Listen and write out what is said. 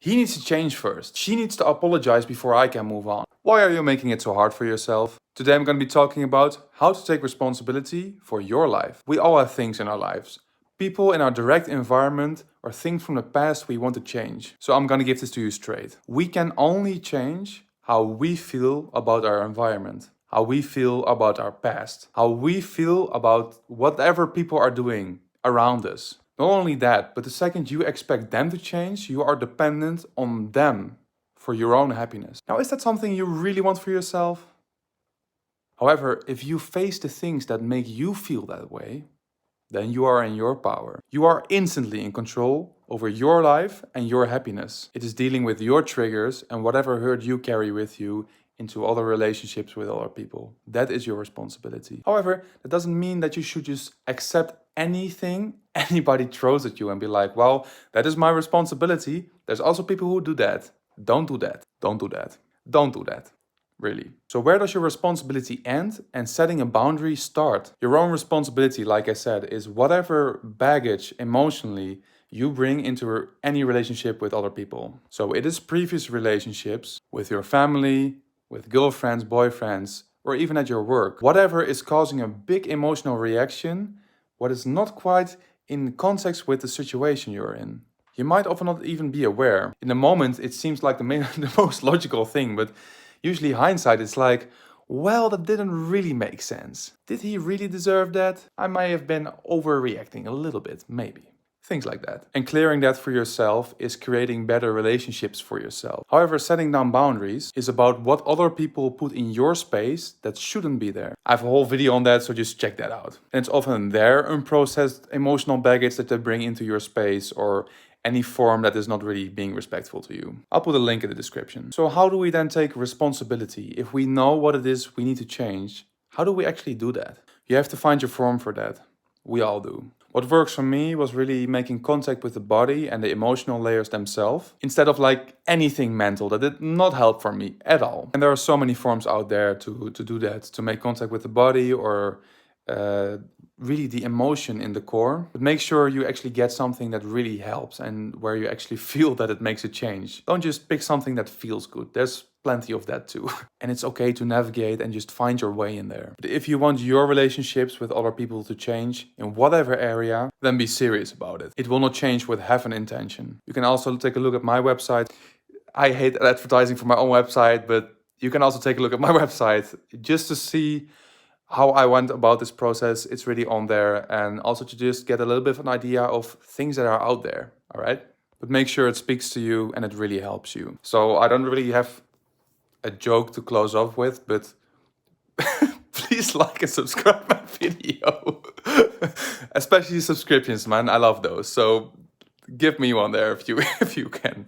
He needs to change first. She needs to apologize before I can move on. Why are you making it so hard for yourself? Today I'm going to be talking about how to take responsibility for your life. We all have things in our lives. People in our direct environment or things from the past we want to change. So I'm going to give this to you straight. We can only change how we feel about our environment, how we feel about our past, how we feel about whatever people are doing around us. Not only that, but the second you expect them to change, you are dependent on them for your own happiness. Now, is that something you really want for yourself? However, if you face the things that make you feel that way, then you are in your power. You are instantly in control over your life and your happiness. It is dealing with your triggers and whatever hurt you carry with you into other relationships with other people. That is your responsibility. However, that doesn't mean that you should just accept anything anybody throws at you and be like, well, that is my responsibility. There's also people who do that. Don't do that. Don't do that. Don't do that. Really. So where does your responsibility end and setting a boundary start? Your own responsibility, like I said, is whatever baggage emotionally you bring into any relationship with other people. So it is previous relationships with your family, with girlfriends, boyfriends, or even at your work. Whatever is causing a big emotional reaction, what is not quite in context with the situation you're in. You might often not even be aware. In the moment, it seems like the most logical thing, but usually hindsight, it's like, well, that didn't really make sense. Did he really deserve that? I may have been overreacting a little bit, maybe. Things like that. And clearing that for yourself is creating better relationships for yourself. However, setting down boundaries is about what other people put in your space that shouldn't be there. I have a whole video on that, so just check that out. And it's often their unprocessed emotional baggage that they bring into your space or any form that is not really being respectful to you. I'll put a link in the description. So how do we then take responsibility? If we know what it is we need to change, how do we actually do that? You have to find your form for that. We all do. What works for me was really making contact with the body and the emotional layers themselves, instead of like anything mental. That did not help for me at all. And there are so many forms out there to do that, to make contact with the body or really the emotion in the core. But make sure you actually get something that really helps and where you actually feel that it makes a change. Don't just pick something that feels good. There's plenty of that too. And it's okay to navigate and just find your way in there. But if you want your relationships with other people to change in whatever area, then be serious about it. It will not change with half an intention. You can also take a look at my website. I hate advertising for my own website, but you can also take a look at my website just to see how I went about this process. It's really on there, and also to just get a little bit of an idea of things that are out there, all right? But make sure it speaks to you and it really helps you. So I don't really have a joke to close off with, but please like and subscribe my video. Especially subscriptions, man. I love those. So give me one there if you can.